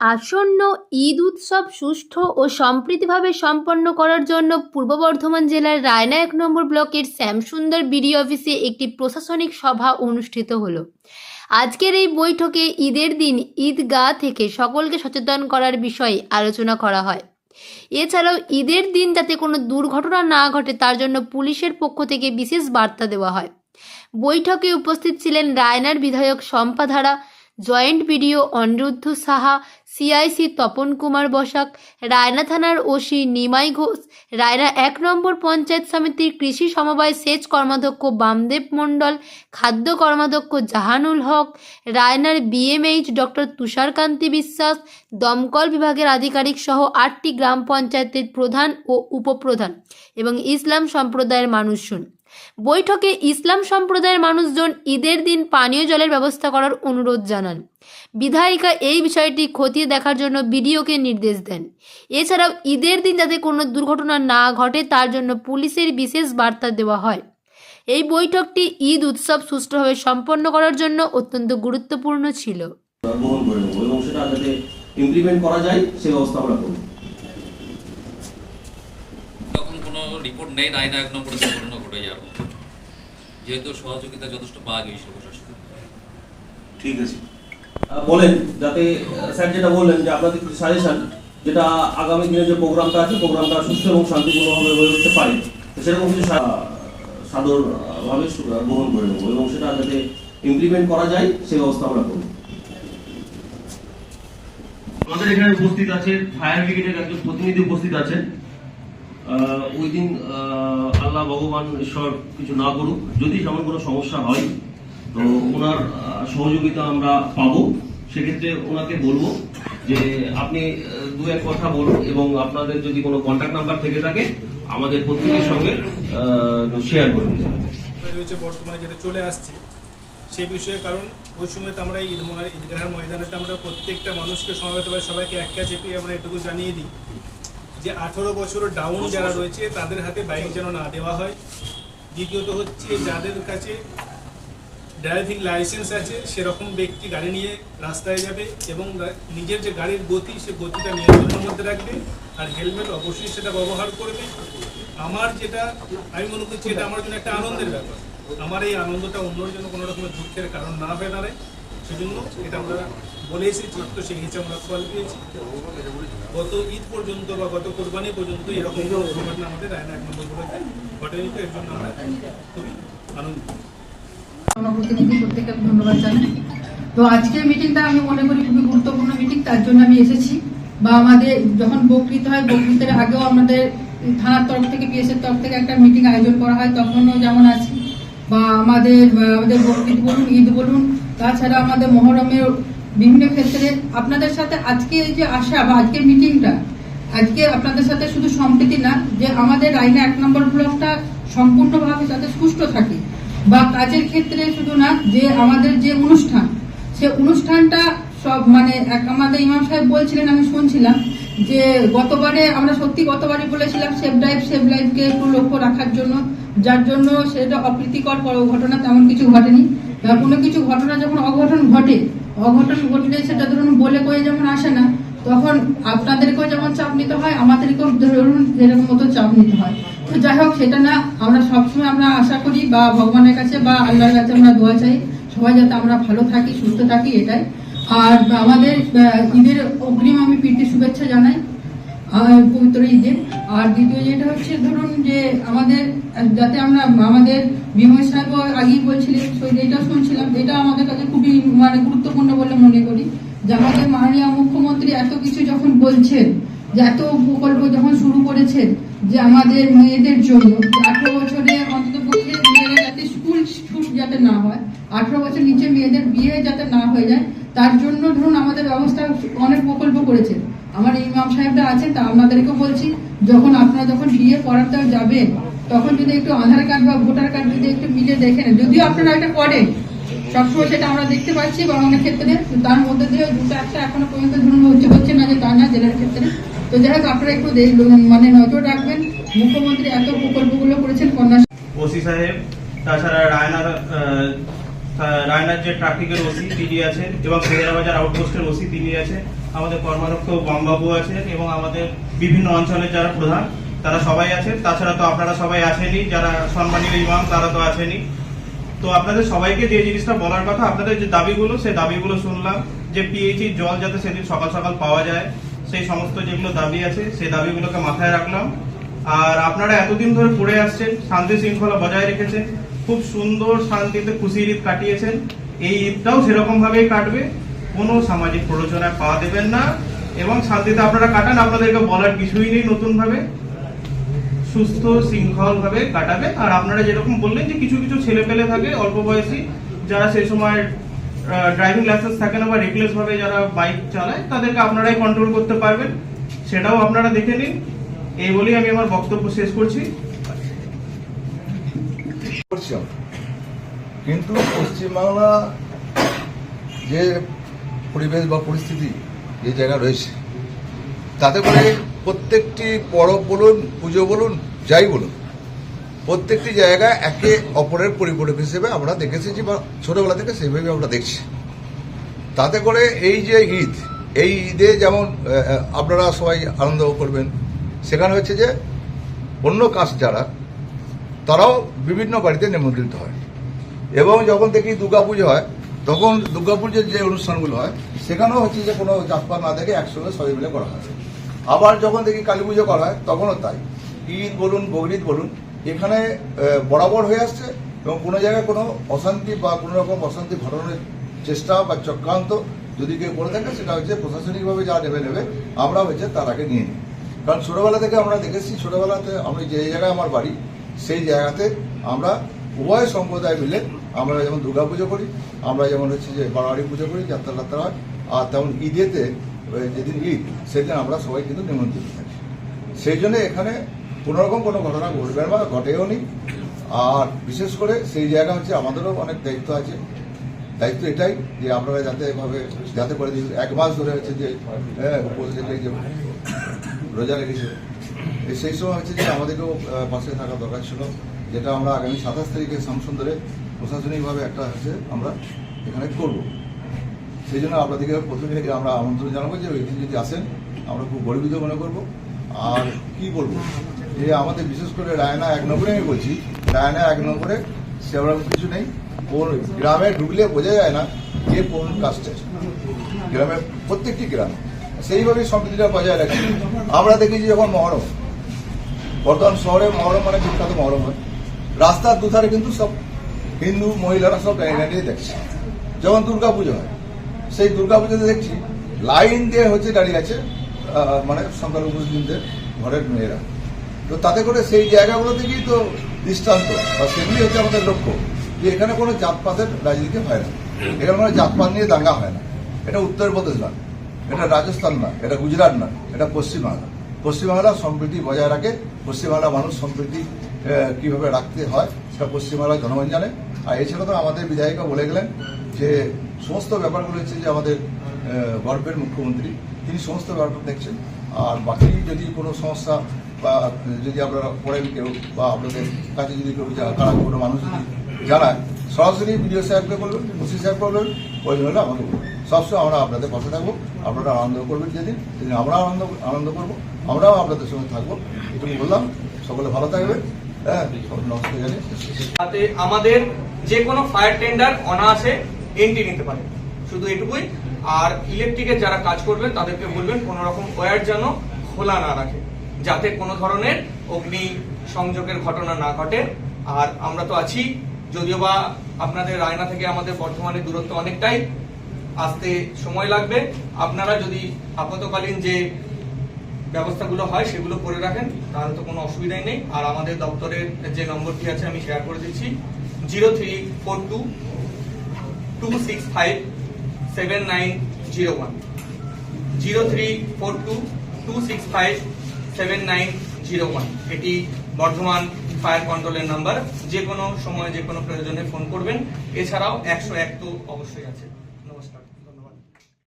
আসন্ন ঈদ উৎসব সুষ্ঠু ও সম্প্রীতিভাবে সম্পন্ন করার জন্য পূর্ব বর্ধমান জেলার রায়না ১ নম্বর ব্লকের শ্যামসুন্দর বিডিও অফিসে একটি প্রশাসনিক সভা অনুষ্ঠিত হলো। আজকের এই বৈঠকে ঈদের দিন ঈদগাহ থেকে সকলকে সচেতন করার বিষয়ে আলোচনা করা হয়। এছাড়াও ঈদের দিন যাতে কোনো দুর্ঘটনা না ঘটে তার জন্য পুলিশের পক্ষ থেকে বিশেষ বার্তা দেওয়া হয়। বৈঠকে উপস্থিত ছিলেন রায়নার বিধায়ক Shampa Dhara, joint BDO Aniruddha Saha, CIC Tapan Kumar Basak, Raina থানার ওসি নিমাই ঘোষ, রায়না ১ নম্বর পঞ্চায়েত সমিতির কৃষি সমবায় সেচ কর্মাধ্যক্ষ বামদেব মণ্ডল, খাদ্য কর্মাধ্যক্ষ জাহানুল হক, রায়নার বিএমএইচ ডক্টর তুষারকান্তি বিশ্বাস, দমকল বিভাগের আধিকারিক সহ ৮টি গ্রাম পঞ্চায়েতের প্রধান ও উপপ্রধান এবং ইসলাম সম্প্রদায়ের মানুষজন। বৈঠকে ইসলাম সম্প্রদায়ের মানুষজন ঈদের দিন পানীয় জলের ব্যবস্থা করার অনুরোধ জানান। বিধায়িকা এই বিষয়টি খতিয়ে দেখার জন্য বিডিওকে নির্দেশ দেন। এছাড়াও ঈদের দিন যাতে কোনো দুর্ঘটনা না ঘটে তার জন্য পুলিশের বিশেষ বার্তা দেওয়া হয়। এই বৈঠকটি ঈদ উৎসব সুষ্ঠুভাবে সম্পন্ন করার জন্য অত্যন্ত গুরুত্বপূর্ণ ছিল। গ্রহণ করে নেব এবং সেটা যাতে ইমপ্লিমেন্ট করা যায় সেই ব্যবস্থা আমরা করব। তখন কোনো রিপোর্ট নেই, রায়না ১ নম্বরে দুর্ঘটনা ঘটে যাবে, যেহেতু সহযোগিতা যথেষ্ট পাওয়া গিয়েছিল প্রশাসন। ঠিক আছে, বলেন যাতে স্যার যেটা বললেন যে আপনাদের কিছু সাজেশন যেটা আগামী দিনে যে প্রোগ্রামটা আছে প্রোগ্রামটা সুস্থ এবং শান্তিপূর্ণভাবে হয়ে উঠতে পারে সেরকম কিছু সাদরভাবে গ্রহণ করে নেব এবং সেটা যাতে ইমপ্লিমেন্ট করা যায় সেই ব্যবস্থা আমরা করব। আমাদের এখানে উপস্থিত আছে ফায়ার ব্রিগেডের একজন প্রতিনিধি উপস্থিত আছেন। ওই দিন আল্লাহ ভগবান ঈশ্বর কিছু না করুক, যদি তেমন কোনো সমস্যা হয় তো ওনার সহযোগিতা আমরা পাবো। সেক্ষেত্রে ওনাকে বলবো যে আপনি দু এক কথা বলুন এবং আপনাদের যদি কোনো কন্ট্যাক্ট নাম্বার থেকে থাকে আমাদের প্রতিনিধির সঙ্গে শেয়ার করে দিন। বর্তমানে যেটা চলে আসছে সেই বিষয়ে, কারণ ওই সময় তো আমরা ঈদগাহ ময়দানেতে আমরা প্রত্যেকটা মানুষকে সমবেতভাবে সবাইকে এক কাছে পেয়ে আমরা এটুকু জানিয়ে দিই যে 18 বছর ডাউন যারা রয়েছে তাদের হাতে বাইক যেন না দেওয়া হয়। দ্বিতীয়ত হচ্ছে যাদের কাছে ড্রাইভিং লাইসেন্স আছে সেরকম ব্যক্তি গাড়ি নিয়ে রাস্তায় যাবে এবং নিজের যে গাড়ির গতি সে গতিটা নিয়ন্ত্রণের মধ্যে রাখবে, আর হেলমেট অবশ্যই সেটা ব্যবহার করবে। আমি মনে করছি এটা আমার জন্য একটা আনন্দের ব্যাপার। আমার এই আনন্দটা অন্যর জন্য কোনো রকমের দুঃখের কারণ না হয়ে দাঁড়ায়, সেজন্য এটা আমরা বলে এসেছি। তো সেই হিসেবে আমরা ফল পেয়েছি। গত ঈদ পর্যন্ত বা গত কোরবানি পর্যন্ত এরকম ঘটনা আমাদের রায়না ১ নম্বর ব্লকে ঘটেনি। তো এর জন্য আমরা খুবই আনন্দিত। প্রতিনিধি প্রত্যেককে ধন্যবাদ জানাই। তো আজকের মিটিংটা আমি মনে করি খুবই গুরুত্বপূর্ণ মিটিং, তার জন্য আমি এসেছি। বা আমাদের যখন বক্তৃতা হয়, বক্তৃতার আগেও আমাদের থানার তরফ থেকে পিএসের তরফ থেকে একটা মিটিং আয়োজন করা হয়, তখনও যেমন আছি। বা আমাদের বক্তৃতা বলুন, ঈদ বলুন, তাছাড়া আমাদের মহরমের বিভিন্ন ক্ষেত্রে আপনাদের সাথে আজকে এই যে আসা বা আজকের মিটিংটা, আজকে আপনাদের সাথে শুধু সম্প্রীতি না, যে আমাদের রায়না ১ নম্বর ব্লকটা সম্পূর্ণভাবে যাতে সুষ্ঠু থাকে বা কাজের ক্ষেত্রে শুধু না, যে আমাদের যে অনুষ্ঠান সে অনুষ্ঠানটা সব আমাদের ইমাম সাহেব বলছিলেন, আমি শুনছিলাম যে গতবারই বলেছিলাম সেভ লাইফকে একটু লক্ষ্য রাখার জন্য, যার জন্য সেটা অপ্রীতিকর ঘটনা তেমন কিছু ঘটেনি। কোনো কিছু ঘটনা যখন অঘটন ঘটলে সেটা ধরুন বলে কয়ে যেমন আসে না, তখন আপনাদেরকেও যেমন চাপ নিতে হয়, আমাদেরকেও ধরুন যেরকম মতো চাপ নিতে হয়। তো যাই হোক, সেটা না, আমরা সবসময় আমরা আশা করি বা ভগবানের কাছে বা আল্লাহর কাছে আমরা দোয়া চাই সবাই যাতে আমরা ভালো থাকি, সুস্থ থাকি, এটাই। আর আমাদের ঈদের অগ্রিম আমি প্রীতি শুভেচ্ছা জানাই পবিত্র ঈদের। আর দ্বিতীয় যেটা হচ্ছে ধরুন যে আমাদের যাতে আমাদের বিময় সাহেব আগেই বলছিলেন, এটাও শুনছিলাম, এটা আমাদের কাছে খুবই গুরুত্বপূর্ণ বলে মনে করি যে আমাদের মাননীয় মুখ্যমন্ত্রী এত কিছু যখন বলছেন, যে এত প্রকল্প যখন শুরু করেছেন যে আমাদের মেয়েদের জন্য 18 বছরে অন্তত পক্ষে মেয়েরা যাতে স্কুল ছুট যাতে না হয়, 18 বছর নিচে মেয়েদের বিয়ে যাতে না হয়ে যায়, তার জন্য ধরুন আমাদের ব্যবস্থা অনেক প্রকল্প করেছেন। আমার ইমাম সাহেবরা আছেন, তা আপনাদেরকে বলছি, আপনারা যখন বিয়ে করাতে যাবেন তখন যদি একটু আধার কার্ড বা ভোটার কার্ড যদি একটু মিলে দেখেন, যদিও আপনারা এটা করেন সবসময়, সেটা আমরা দেখতে পাচ্ছি বা অনেক ক্ষেত্রে, তার মধ্যে দিয়ে দুটো একটা এখনো পর্যন্ত ধরুন হচ্ছে না, যে তা না জেলার ক্ষেত্রে। তো যাই হোক, আপনারা একটু নজর রাখবেন। মুখ্যমন্ত্রী এত প্রকল্পগুলো করেছেন, কন্যা ওসি সাহেব, তাছাড়া রায়নার রায়নার যে ট্রাফিকের ওসি তিনি আছেন এবং সেহেরাবাজার আউটপোস্টের ওসি তিনি আছেন, আমাদের কর্মাধ্যক্ষ বামবাবু আছেন এবং আমাদের বিভিন্ন অঞ্চলের যারা প্রধান তারা সবাই আছেন। তাছাড়া তো আপনারা সবাই আছেনই, যারা সম্মানীয় ইমাম তারা তো আছেনই। তো আপনাদের সবাইকে যে জিনিসটা বলার কথা, আপনাদের যে দাবিগুলো সেই দাবিগুলো শুনলাম, যে পিএইচই জল যাতে সেদিন সকাল সকাল পাওয়া যায়, সেই সমস্ত যেগুলো দাবি আছে সেই দাবিগুলোকে মাথায় রাখলাম। আর আপনারা এতদিন ধরে পড়ে আসছেন, শান্তি শৃঙ্খলা বজায় রেখেছেন, খুব সুন্দর শান্তিতে খুশির ঈদ কাটিয়েছেন। এই ঈদটাও সেরকম ভাবেই কাটবে, কোনো সামাজিক প্ররোচনায় পা দেবেন না এবং শান্তিতে আপনারা কাটান। আপনাদেরকে বলার কিছুই নেই, নতুন ভাবে সুস্থ শৃঙ্খল ভাবে কাটাবে। আর আপনারা যেরকম বললেন যে কিছু কিছু ছেলে পেলে থাকে অল্প বয়সী, যারা সেই সময় ড্রাইভিং লাইসেন্স থাকে না বা রেগুলার ভাবে যারা বাইক চালায়, তাদেরকে আপনারাই কন্ট্রোল করতে পারবেন, সেটাও আপনারা দেখে নিন। এই বলেই আমি আমার বক্তব্য শেষ করছি। কিন্তু পশ্চিমবাংলা যে পরিবেশ বা পরিস্থিতি যে জায়গা রয়েছে, তাতে করে প্রত্যেকটি পরব বলুন, পুজো বলুন, যাই বলুন, প্রত্যেকটি জায়গায় একে অপরের পরিপূরক হিসেবে আমরা দেখেছি বা ছোটবেলা থেকে সেইভাবে আমরা দেখছি। তাতে করে এই যে ঈদ, এই ঈদে যেমন আপনারা সবাই আনন্দ করবেন, সেখানে হচ্ছে যে অন্য কাস্ট যারা তারাও বিভিন্ন বাড়িতে নিমন্ত্রিত হয়। এবং যখন দেখি দুর্গাপুজো হয়, তখন দুর্গাপুজোর যে অনুষ্ঠানগুলো হয় সেখানেও হচ্ছে যে কোনো জাতপাত না দেখে একসঙ্গে সবাই মিলে করা হয়। আবার যখন দেখি কালী পুজো করা হয় তখনও তাই। ঈদ বলুন, বকরিদ বলুন, এখানে বরাবর হয়ে আসছে এবং কোনো জায়গায় কোনো অশান্তি বা কোনো রকম অশান্তি ঘটানোর চেষ্টা বা চক্রান্ত যদি কেউ করে থাকে, সেটা হচ্ছে প্রশাসনিকভাবে যা নেবে আমরা হচ্ছে তার আগে নিয়ে নিই। কারণ ছোটোবেলা থেকে আমরা দেখেছি, ছোটোবেলাতে আমি যে জায়গায় আমার বাড়ি সেই জায়গাতে আমরা উভয় সম্প্রদায় মিলে আমরা যেমন দুর্গাপুজো করি, আমরা যেমন হচ্ছে যে বারোয়ারি পুজো করি, যাত্রা টাত্রা হয়, আর তেমন ঈদেতে যেদিন ঈদ সেদিন আমরা সবাই কিন্তু নিমন্ত্রিত থাকি। সেই জন্য এখানে কোনোরকম কোনো ঘটনা ঘটবে না, ঘটেও নি। আর বিশেষ করে সেই জায়গা হচ্ছে আমাদেরও অনেক দায়িত্ব আছে। দায়িত্ব এটাই যে আপনারা যাতে করে এক মাস ধরে হচ্ছে যে উপোস রেখে যে রোজা রেখেছে, সেই সময় হচ্ছে যে আমাদেরকেও পাশে থাকা দরকার ছিল, যেটা আমরা আগামী 27 তারিখে শ্যামসুন্দরে প্রশাসনিকভাবে একটা হচ্ছে আমরা এখানে করব। সেই জন্য আপনাদেরকে প্রথমে আমরা আমন্ত্রণ জানাবো যে ওই দিন যদি আসেন আমরা খুব গর্বিত মনে করব। আর কি বলবো, যে আমাদের বিশেষ করে রায়না 1 নম্বরে আমি বলছি, রায়না 1 নম্বরে সেরকম কিছু নেই। কোন গ্রামে ঢুকলে বোঝা যায় না যে কোন কাস্টের, গ্রামের প্রত্যেকটি গ্রামে সেইভাবেই সম্প্রীতিটা বজায় রাখি। আমরা দেখেছি যখন মহরম, বর্তমান শহরে মহরম মানে বিখ্যাত মহরম হয়, রাস্তার দুধারে কিন্তু সব হিন্দু মহিলারা সব দাঁড়িয়ে দেখছে। যখন দুর্গাপুজো হয়, সেই দুর্গাপুজোতে দেখছি লাইন দিয়ে হচ্ছে দাঁড়িয়ে আছে মানে সংখ্যালঘু মুসলিমদের ঘরের মেয়েরা। তো তাতে করে সেই জায়গাগুলো থেকেই তো দৃষ্টান্ত বা সেগুলি হচ্ছে আমাদের লক্ষ্য, যে এখানে কোনো জাতপাতের রাজনীতি হয় না, এখানে কোনো জাতপাত নিয়ে দাঙ্গা হয় না। এটা উত্তরপ্রদেশ না, এটা রাজস্থান না, এটা গুজরাট না, এটা পশ্চিমবাংলা। পশ্চিমবাংলা সম্প্রীতি বজায় রাখে। পশ্চিমবাংলা মানুষ সম্প্রীতি কীভাবে রাখতে হয় সেটা পশ্চিমবাংলার জনগণ জানে। আর এছাড়া তো আমাদের বিধায়িকা বলে গেলেন যে সমস্ত ব্যাপারগুলো হচ্ছে যে আমাদের গর্বের মুখ্যমন্ত্রী, তিনি সমস্ত ব্যাপারটা দেখছেন। আর বাকি যদি কোনো সমস্যা বা যদি আপনারা পড়েন কেউ বা আপনাদের কাছে যদি কেউ খারাপ কোনো মানুষ যদি জানায়, সরাসরি বিডিও সাহেবকে বলবেন, ওসি সাহেব বলবেন, ওই জন্য আমাকে বলবেন। সবসময় আমরা আপনাদের পাশে থাকবো, আপনারা আনন্দ করবেন, যেদিন সেদিন আমরা আনন্দ করবো, আমরাও আপনাদের সঙ্গে থাকবো। এটুকু বললাম, সকলে ভালো থাকবেন। হ্যাঁ, নমস্কার জানি। তাতে আমাদের যে কোনো ফায়ার টেন্ডার অনায়াসে এন্ট্রি নিতে পারে, শুধু এটুকুই। আর ইলেকট্রিকের যারা কাজ করবেন তাদেরকে বলবেন কোনো রকম ওয়্যার যেন খোলা না রাখে, যাতে কোনো ধরনের অগ্নি সংযোগের ঘটনা না ঘটে। আর আমরা তো আছি, যদিও বা আপনাদের রায়না থেকে আমাদের বর্ধমানের দূরত্ব অনেকটাই, আসতে সময় লাগবে। আপনারা যদি আপাতকালীন যে ব্যবস্থাগুলো হয় সেগুলো করে রাখেন তাহলে তো কোনো অসুবিধাই নেই। আর আমাদের দপ্তরের যে নম্বরটি আছে আমি শেয়ার করে দিচ্ছি, 0342-265-7901, 0342-265-7901। এটি বর্ধমান ফায়ার কন্ট্রোলের নাম্বার। যে কোনো সময় যে কোনো প্রয়োজনে ফোন করবেন। এছাড়াও 101 তো অবশ্যই আছে।